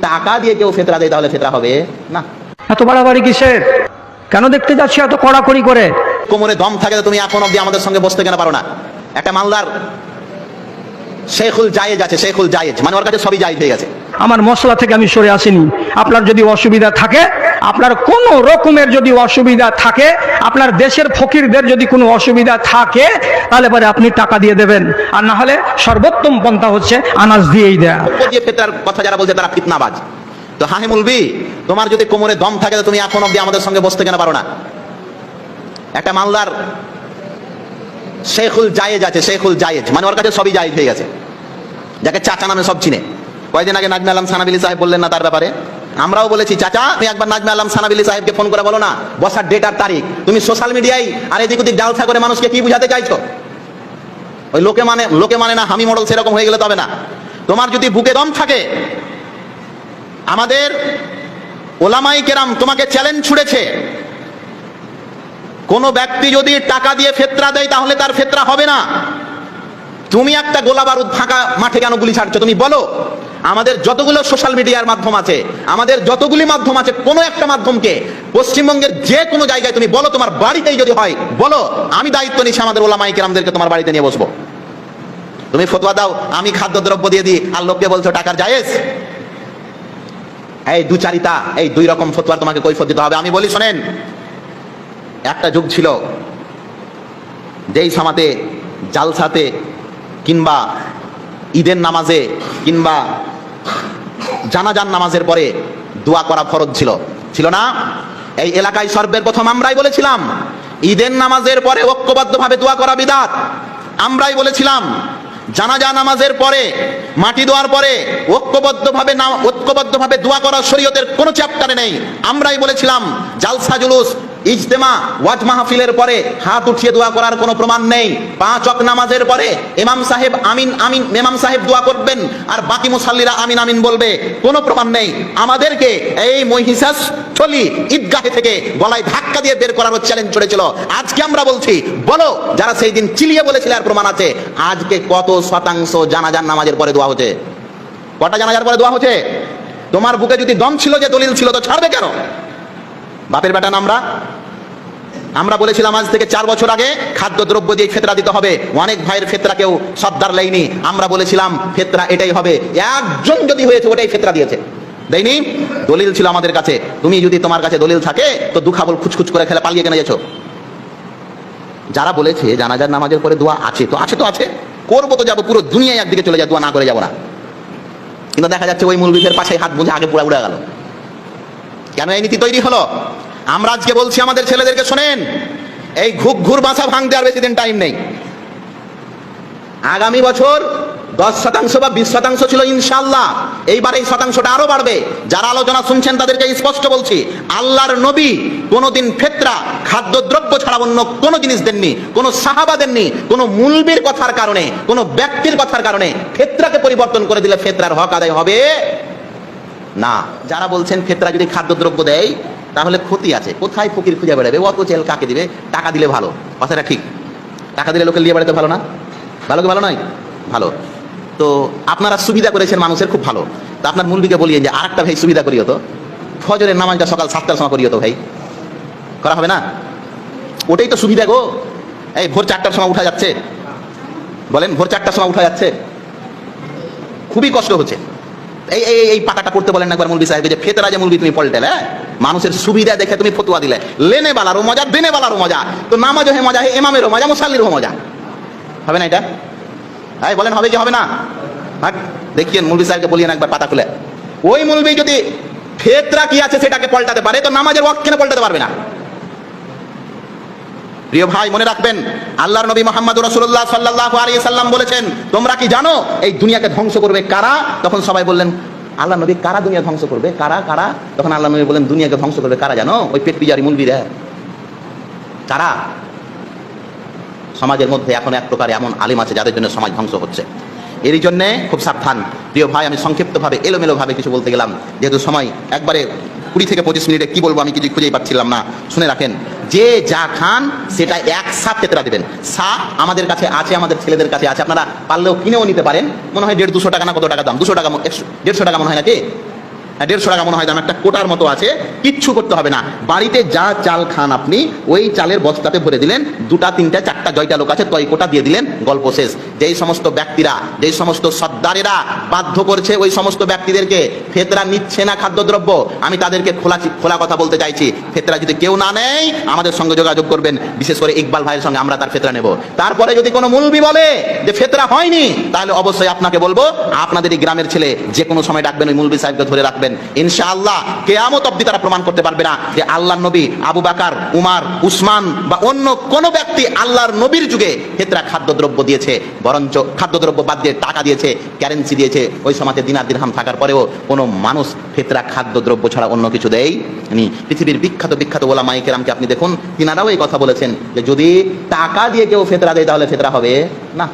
টাকা দিয়ে কেউ ফেতরা দেয় তাহলে ফেতরা হবে না। এত বাড়াবাড়ি কিসের? কেন দেখতে যাচ্ছি এত কড়াকড়ি করে? কোমরে দম থাকে তো তুমি এখন অব্দি আমাদের সঙ্গে বসতে কেন পারো না? একটা মালদার শেখুল জায়েজ আছে, শেখুল জায়েজ মানে ওর কাছে সবই জায়েজ হয়ে গেছে। আমার মশলা থেকে আমি সরে আসিনি। আপনার যদি অসুবিধা থাকে, আপনার কোনো রকমের যদি অসুবিধা থাকে, আপনার দেশের ফকিরদের যদি কোনো অসুবিধা থাকে, তাহলে পরে আপনি টাকা দিয়ে দেবেন, আর না হলে সর্বোত্তম পন্থা হচ্ছে আনাজ দিয়েই দেয়া। দিয়ে ফেতরার কথা যারা বলছে তারা ফিতনাবাজ। তো হাহে মুলবি, তোমার যদি কোমরে দম থাকে তো তুমি এখন অব্দি আমাদের সঙ্গে বসতে কেন পারো না? একটা মালদার শেখুল জায়েজ আছে, শেখুল জায়েজ মানে ওর কাছে সবই জায়েজ হয়ে গেছে, যাকে চাচা নামে সব চিনে। কয়েকদিন আগে নাজমে আলম সানাবিলি সাহেব বললেন না তার ব্যাপারে, আমরাও বলেছি চাচা তুমি একবার নাজমে আলম সানাবিলি সাহেবকে ফোন করে বলো না বসার ডেট আর তারিখ। তুমি সোশ্যাল মিডিয়ায় আর এদিক ওদিক জালসা করে মানুষকে কি বুঝাতে চাইছো? ওই লোকে মানে না হামি মডেল সেরকম হয়ে গেলে তবে না। তোমার যদি বুকে দম থাকে, আমাদের ওলামাই কেরাম তোমাকে চ্যালেঞ্জ ছুড়েছে, কোন ব্যক্তি যদি টাকা দিয়ে ফেতরা দেয় তাহলে তার ফেতরা হবে না। তুমি একটা গোলা বারুদ ফাঁকা মাঠে কেন গুলি ছাড়ছো? তুমি বলো। আমাদের যতগুলো সোশ্যাল মিডিয়ার মাধ্যম আছে, আমাদের যতগুলি মাধ্যম আছে, কোন একটা মাধ্যমকে পশ্চিমবঙ্গের যে কোনো জায়গায় তুমি বলো, তোমার বাড়িতেই যদি হয় বলো, আমি দায়িত্ব নিচ্ছি আমাদের ওলামাই কেরামদেরকে তোমার বাড়িতে নিয়ে বসবো। তুমি ফতোয়া দাও, আমি খাদ্যদ্রব্য দিয়ে দিই, আর লোককে বলছো টাকার জায়েজ। এই দুচারিতা, এই দুই রকম ফতোয়ার তোমাকে কৈফিয়ত দিতে হবে। আমি বলি শোনেন, একটা যুগ ছিল যেই সমাতে জালসাতে কিংবা ঈদের নামাজে কিংবা জানাজান নামাজের পরে দোয়া করা ফরজ ছিল, ছিল না? এই এলাকায় সর্বের প্রথম আমরাই বলেছিলাম ঈদের নামাজের পরে ঐক্যবদ্ধভাবে দোয়া করা বিদআত। আমরাই বলেছিলাম জানাজা নামাজের পরে মাটি দেওয়ার পরে ঐক্যবদ্ধভাবে দোয়া করা শরীয়তের কোনো চ্যাপ্টারে নেই। আমরাই বলেছিলাম জালসা জুলুস ইজতেমা ওয়াজ মাহফিলের পরে হাত উঠিয়ে দোয়া করার কোনো প্রমাণ নেই। 5 ওয়াক্ত নামাজের পরে ইমাম সাহেব আমিন আমিন, ইমাম সাহেব দোয়া করবেন আর বাকি মুসাল্লিরা আমিন আমিন বলবে, কোনো প্রমাণ নেই। আমাদেরকে এই মহিষাস চলি ঈদগাহে থেকে গলায় ধাক্কা দিয়ে বের করার চ্যালেঞ্জ করেছিল। আজকে আমরা বলছি বলো, যারা সেই দিন চিলিয়ে বলেছিল আর প্রমাণ আছে, আজকে কত শতাংশ জানাজার নামাজের পরে দোয়া হচ্ছে? কটা জানাজার পরে দোয়া হচ্ছে? তোমার বুকে যদি দম ছিল, যে দলিল ছিল, তো ছাড়বে কেন? বাপের বেটা নামরা। আমরা বলেছিলাম আজ থেকে 4 বছর আগে খাদ্যদ্রব্য দিয়ে ফেতরা দিতে হবে। অনেক ভাইয়ের ফেতরা কেউ সর্দার লেয়নি। আমরা বলেছিলাম ফেতরা এটাই হবে, একজন যদি হয়েছে ওটাই ফেতরা দিয়েছে, দেয়নি। দলিল ছিল আমাদের কাছে। তুমি যদি তোমার কাছে দলিল থাকে তো দুখাবল খুচখুচ করে খেলে পালিয়ে কেন গেছো? যারা বলেছে জানাজার নামাজের পরে দোয়া আছে, তো আছে, তো আছে, করবো তো যাবো, পুরো দুনিয়ায় একদিকে চলে যায়, দোয়া না করে যাবো না। কিন্তু দেখা যাচ্ছে ওই মুলবিদের পাশে হাত বুঝে আগে পুরা উড়ে গেল। কেন এই নীতি তৈরি হলো? আমরা আজকে বলছি আমাদের ছেলেদেরকে, শোনেন, এই ঘুর বাসা ভাঙতে আর বেশি দিন টাইম নেই। আগামী বছর 10% বা 20% ছিল ইনশাআল্লাহ, এইবার এই শতাংশটা আরো বাড়বে। যারা আলোচনা শুনছেন তাদেরকে স্পষ্ট বলছি, আল্লাহর নবী কোনোদিন ফেতরা খাদ্যদ্রব্য ছাড়া অন্য কোনো জিনিস দেননি, কোনো সাহাবা দেননি। কোনো মুলবির কথার কারণে, কোনো ব্যক্তির কথার কারণে ফেতরাকে পরিবর্তন করে দিলে ফেতরার হক আদায় হবে না। যারা বলছেন ফেতরা যদি খাদ্যদ্রব্য দেয় তাহলে ক্ষতি আছে, কোথায় ফকির খুঁজে বেড়াবে, অত চেল কাকে দিবে? টাকা দিলে ভালো, কথাটা ঠিক। টাকা দিলে লোকে নিয়ে বেড়াতে ভালো না? ভালো কি ভালো নয়? ভালো। তো আপনারা সুবিধা করেছেন মানুষের, খুব ভালো। তো আপনার মুলবিকে বলিয়ে যে আর একটা ভাই সুবিধা করিও তো, ফজরের নামাজটা সকাল 7টার সময় করিও তো ভাই, করা হবে না? ওটাই তো সুবিধা গো। এই ভোর 4টার সময় উঠা যাচ্ছে, বলেন, ভোর 4টার সময় উঠা যাচ্ছে, খুবই কষ্ট হচ্ছে। এই পাতাটা পড়তে বলেন একবার মুলবি সাহেব, যে ফেতরা যে মুলবি তুমি পল্টেলে, মানুষের সুবিধা দেখে তুমি ফতোয়া দিলে, লেনে বালারও মজা, দেনে বালারও মজা, তো নামাজও হে মজা, হে ইমামেরও মজা, মুসাল্লিরও মজা, হবে না এটা? হ্যাঁ বলেন, হবে কি হবে না? দেখিয়ে মুলবি সাহেবকে বলিয়ে একবার পাতা খুলে। ওই মুলবি যদি ফেতরা কি আছে সেটাকে পাল্টাতে পারে, তো নামাজের ওয়াক্ত কেন পাল্টাতে পারবে না? প্রিয় ভাই, মনে রাখবেন, আল্লাহর নবী মুহাম্মদুর রাসূলুল্লাহ সাল্লাল্লাহু আলাইহি সাল্লাম বলেছেন, তোমরা কি জানো এই দুনিয়াকে ধ্বংস করবে কারা? তখন সবাই বললেন, আল্লাহ নবী, কারা দুনিয়া ধ্বংস করবে? কারা কারা? তখন আল্লাহ নবী বলেন, দুনিয়াকে ধ্বংস করবে কারা জানো? ওই পেট পিজারি মুলবিরা। কারা? সমাজের মধ্যে এখন এক প্রকার এমন আলিম আছে যাদের জন্য সমাজ ধ্বংস হচ্ছে। এরই জন্যে খুব সাবধান প্রিয় ভাই। আমি সংক্ষিপ্তভাবে এলোমেলোভাবে কিছু বলতে গেলাম, যেহেতু সময় একবারে 20 থেকে 25 মিনিটে কি বলবো আমি কিছু খুঁজেই পাচ্ছিলাম না। শুনে রাখেন, যে যা খান সেটা এক সাপ ফেতরা দেবেন। সাপ আমাদের কাছে আছে, আমাদের ছেলেদের কাছে আছে, আপনারা পারলেও কিনেও নিতে পারেন। মনে হয় 150-200 টাকা না কত টাকা দাম, 200 টাকা, 150 টাকা মনে হয় নাকি? 150 টাকা মনে হয় দাম, একটা কোটার মতো আছে, কিচ্ছু করতে হবে না। বাড়িতে যা চাল খান আপনি ওই চালের বস্তাতে ভরে দিলেন, 2টা 3টা 4টা জয়টা লোক আছে তয় কোটা দিয়ে দিলেন, গল্প শেষ। যেই সমস্ত ব্যক্তিরা, যেই সমস্ত সর্দারেরা বাধ্য করছে ওই সমস্ত ব্যক্তিদেরকে ফেতরা নিচ্ছে না খাদ্যদ্রব্য, আমি তাদেরকে খোলা কথা বলতে চাইছি, ফেতরা যদি কেউ না নেয় আমাদের সঙ্গে যোগাযোগ করবেন, বিশেষ করে ইকবাল ভাইয়ের সঙ্গে, আমরা তার ফেতরা নেব। তারপরে যদি কোনো মুলবি বলে যে ফেতরা হয়নি, তাহলে অবশ্যই আপনাকে বলবো আপনাদের এই গ্রামের ছেলে যে কোনো সময় ডাকবেন, ওই মুলবি সাহেবকে ধরে রাখবেন, ইনশাআল্লাহ কিয়ামত অবধি তারা প্রমাণ করতে পারবে না যে আল্লাহর নবী আবু বকর, উমর, উসমান বা অন্য কোন ব্যক্তি আল্লাহর নবীর যুগে ফেতরা খাদ্যদ্রব্য দিয়েছে, বরঞ্চ খাদ্যদ্রব্য বাদ দিয়ে টাকা দিয়েছে, কারেন্সি দিয়েছে। ওই সমাজে দিনার দিরহাম থাকার পরেও কোনো মানুষ ফেতরা খাদ্যদ্রব্য ছাড়া অন্য কিছু দেয়নি। পৃথিবীর বিখ্যাত বিখ্যাত ওলামায়ে কেরামকে আপনি দেখুন, তিনারাও এই কথা বলেছেন যে যদি টাকা দিয়ে কেউ ফেতরা দেয় তাহলে ফেতরা হবে না।